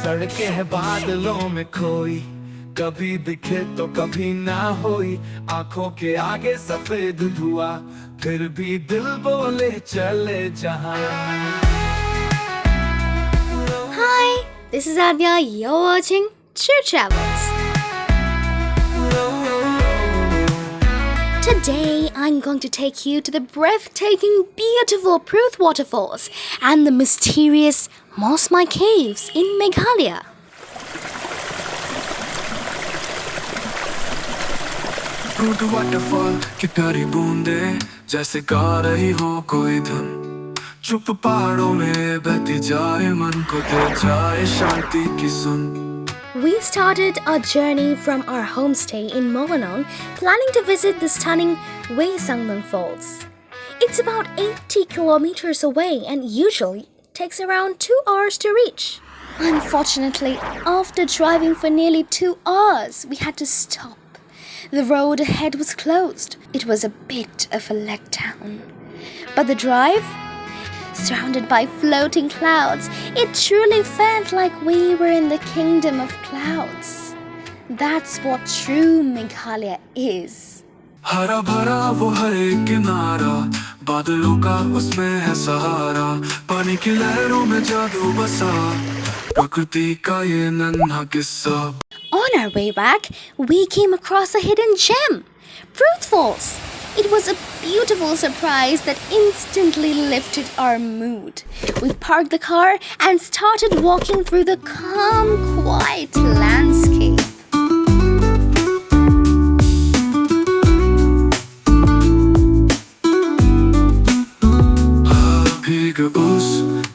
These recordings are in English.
सड़कें हैं बादलों में खोई, कभी दिखे तो कभी ना होई, आंखों के आगे सफेद धुआं, फिर भी दिल बोले चले जहां। Hi, this is Adya. You're watching True Travels. Today, I'm going to take you to the breathtaking, beautiful Prut Waterfalls and the mysterious Mawsmai Caves in Meghalaya. Pruitt waterfall की प्यारी बूंदे जैसे गा रही हो कोई धुन, चुप पहाड़ों में बहती जाए, मन को दे जाए शांति की सुन। We started our journey from our homestay in Mawlynnong, planning to visit the stunning Mawsmai Falls. It's about 80 kilometers away and usually takes around 2 hours to reach. Unfortunately, after driving for nearly 2 hours, we had to stop. The road ahead was closed. It was a bit of a letdown. But the drive? Surrounded by floating clouds, it truly felt like we were in the kingdom of clouds. That's what true Meghalaya is. हरा भरा वो हर एक किनारा, बादलों का उसमें है सहारा, पानी की लहरों में जादू बसा, प्रकृति का ये नन्हा किस्सा। On our way back, we came across a hidden gem, Prut Falls. It was a beautiful surprise that instantly lifted our mood. We parked the car and started walking through the calm, quiet landscape. भीग उस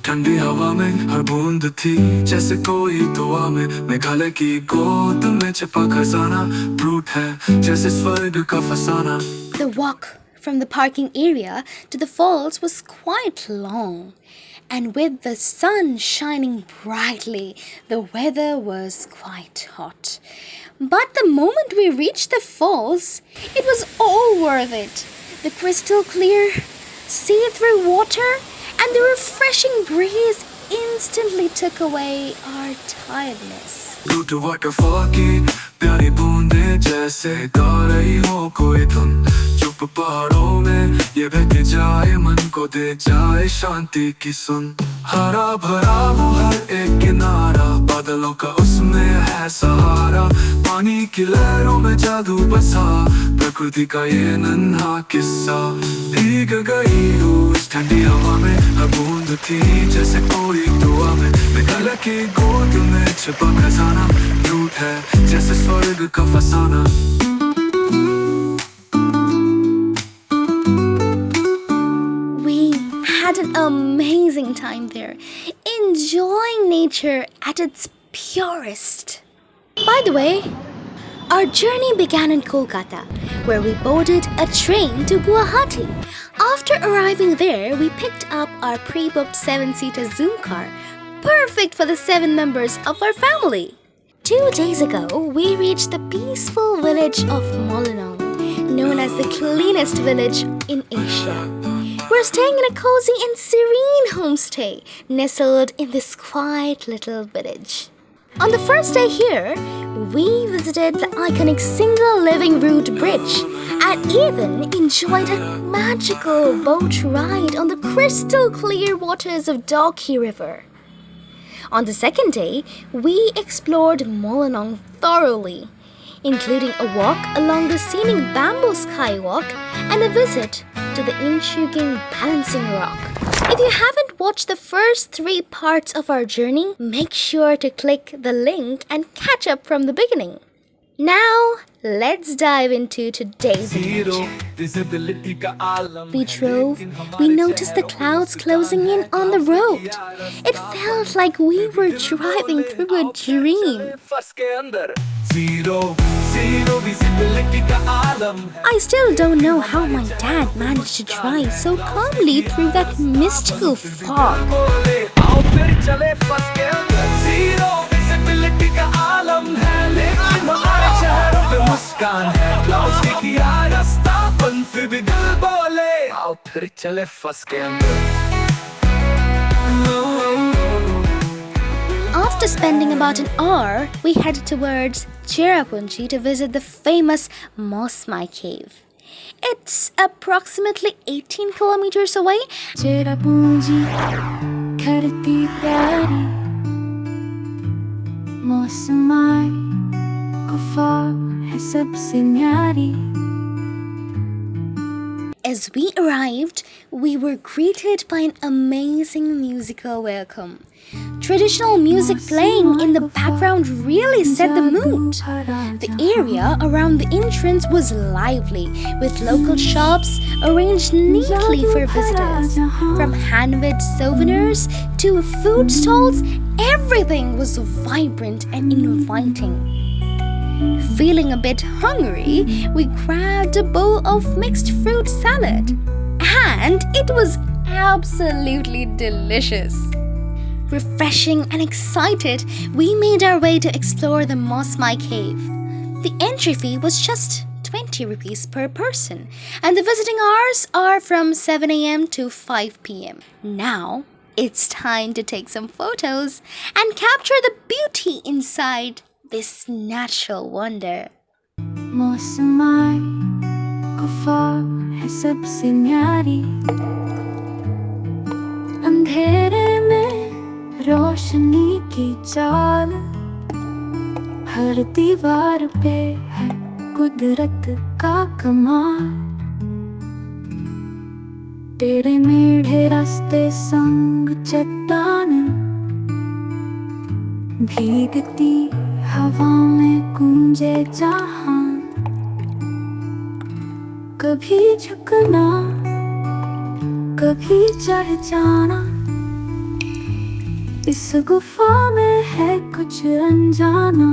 ठंडी हवा में हर बूंद थी जैसे कोई दुआ में, मेघालय की गोद में छिपा खजाना, प्रूट है जैसे स्वर्ग का फसाना। The walk from the parking area to the falls was quite long, and with the sun shining brightly, the weather was quite hot. But the moment we reached the falls, it was all worth it. The crystal clear, see-through water and the refreshing breeze instantly took away our tiredness. Pruitt waterfall की प्यारी बूंदे जैसे गा रही हो कोई धुन, चुप पहाड़ों में ये बहती जाए, मन को दे जाए शांति की सुन। हरा भरा वो हर एक किनारा, बादलों का उसमें है सहारा, पानी की लहरों में जादू बसा, प्रकृति का ये नन्हा किस्सा। भीग गई उस ठंडी हवा में हर बूंद थी जैसे कोई दुआ में, मेघालय की गोद में छिपा खजाना, प्रूट है जैसे स्वर्ग का फसाना। Had an amazing time there, enjoying nature at its purest. By the way, our journey began in Kolkata, where we boarded a train to Guwahati. After arriving there, we picked up our pre-booked 7-seater Zoom car, perfect for the 7 members of our family. 2 days ago, we reached the peaceful village of Mawlynnong, known as the cleanest village in Asia. We're staying in a cozy and serene homestay nestled in this quiet little village. On the first day here, we visited the iconic single living root bridge and even enjoyed a magical boat ride on the crystal clear waters of Dawki river. On the second day, we explored Mawlynnong thoroughly, including a walk along the scenic bamboo skywalk and a visit to the intriguing balancing rock. If you haven't watched the first 3 parts of our journey, make sure to click the link and catch up from the beginning. Now, let's dive into today's adventure. We drove, we noticed the clouds closing in on the road. It felt like we were driving through a dream. I still don't know how my dad managed to drive so calmly through that mystical fog. After spending about an hour, we headed towards Cherrapunji to visit the famous Mawsmai Cave. It's approximately 18 kilometers away. Cherrapunji धरती प्यारी मौसमाई गुफा है सबसे न्यारी. As we arrived, we were greeted by an amazing musical welcome. Traditional music playing in the background really set the mood. The area around the entrance was lively, with local shops arranged neatly for visitors. From handmade souvenirs to food stalls, everything was vibrant and inviting. Feeling a bit hungry, we grabbed a bowl of mixed fruit salad, and it was absolutely delicious. Refreshing and excited, we made our way to explore the Mawsmai Cave. The entry fee was just 20 rupees per person, and the visiting hours are from 7 a.m. to 5 p.m. Now, it's time to take some photos and capture the beauty inside this natural wonder. Mawsmai गुफा है सबसे न्यारी. अंधेरे में रोशनी की चाल, हर दीवार पे है कुदरत का कमाल. तेरे मेढ़े रास्ते संग चट्टान, भीगती हवा में गूंजे जहां. कभी झुकना कभी चढ़ जाना, इस गुफा में है कुछ अनजाना.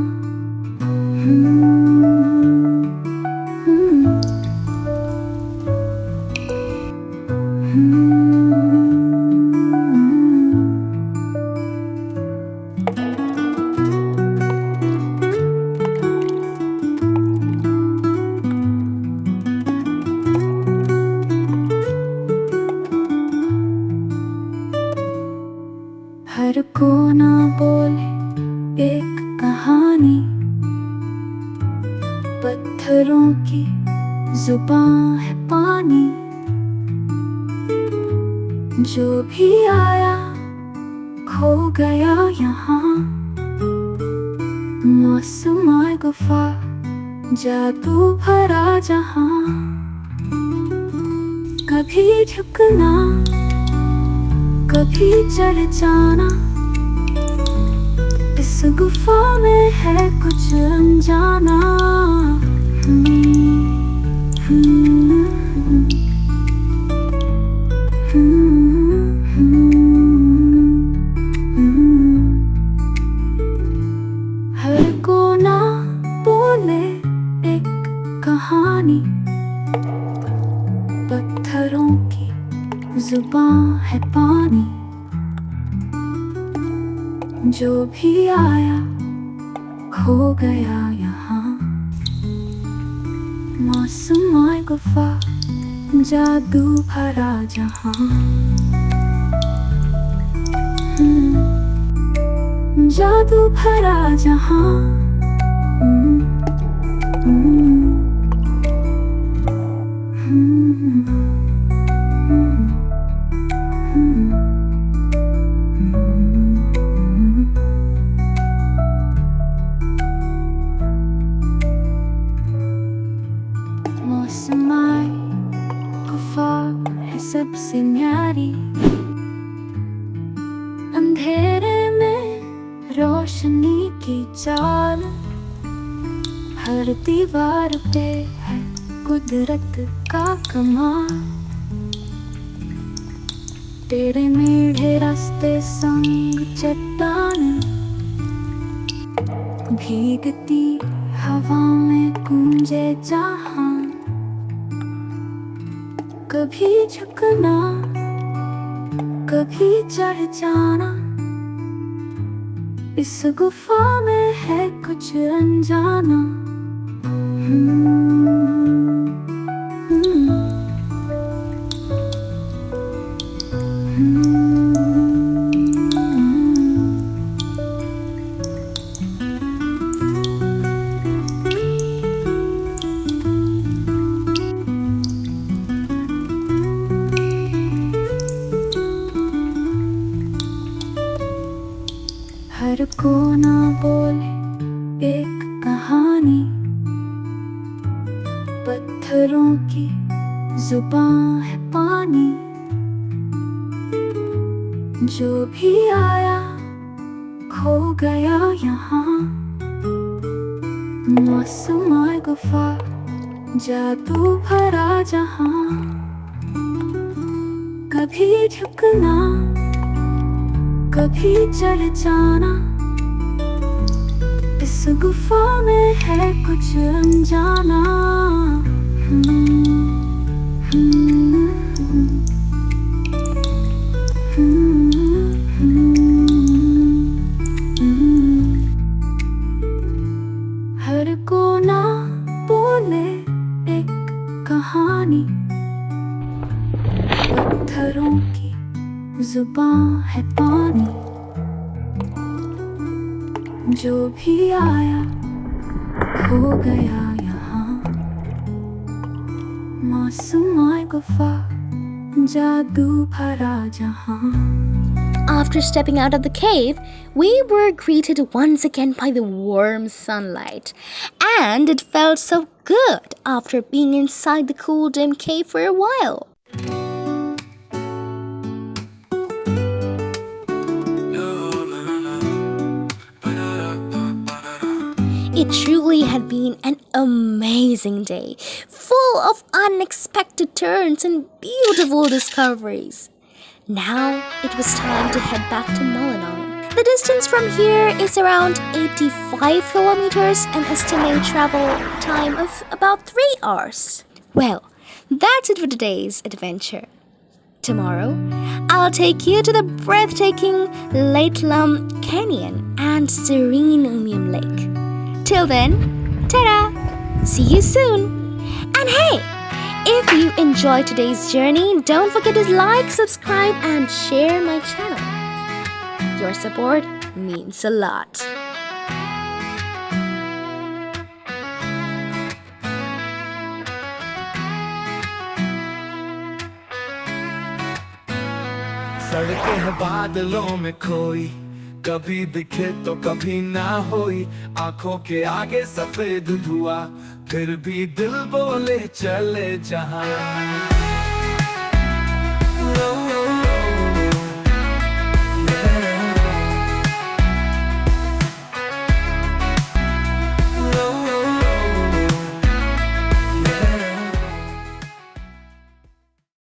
हर कोना बोले एक कहानी, पत्थरों की जुबान है पानी. जो भी आया खो गया यहाँ. मौसमाई गुफा जादू भरा जहाँ. कभी झुकना कभी चढ़ जाना, इस गुफा में है कुछ अनजाना. हर कोना बोले एक कहानी, पत्थरों की जुबान है पानी. जो भी आया खो गया यहाँ. मौसमाई गुफा जादू भरा जहाँ. जादू भरा जहाँ. मौसमाई गुफा है सबसे न्यारी. अंधेरे में रोशनी की चाल, हर दीवार पे है कुदरत का कमाल. तेरे मेढ़े रास्ते संग चट्टान, भीगती हवा में गूंजे जहां. कभी झुकना कभी चढ़ जाना, इस गुफा में है कुछ अनजाना. को ना बोले एक कहानी, पत्थरों की जुबान है पानी। जो भी आया खो गया यहाँ, मौसमाई गुफा जादू भरा जहाँ। कभी झुकना कभी चल जाना, इस गुफा में है कुछ अनजाना। हर कोना बोले एक कहानी, पत्थरों की जुबान है पानी। जो भी आया खो गया यहाँ, मौसमाई गुफा जादू भरा जहाँ। After stepping out of the cave, we were greeted once again by the warm sunlight. And it felt so good after being inside the cool, dim cave for a while. It truly had been an amazing day, full of unexpected turns and beautiful discoveries. Now it was time to head back to Mawlynnong. The distance from here is around 85 kilometers and estimated travel time of about 3 hours. Well, that's it for today's adventure. Tomorrow, I'll take you to the breathtaking Limestone Canyon and serene Lake. Till then, ta-da! See you soon! And hey! If you enjoyed today's journey, don't forget to like, subscribe, and share my channel. Your support means a lot. सड़के हैं बादलों में खोई, कभी दिखे तो कभी ना होई। आंखों के आगे सफेद धुआं, फिर भी दिल बोले चले जहां।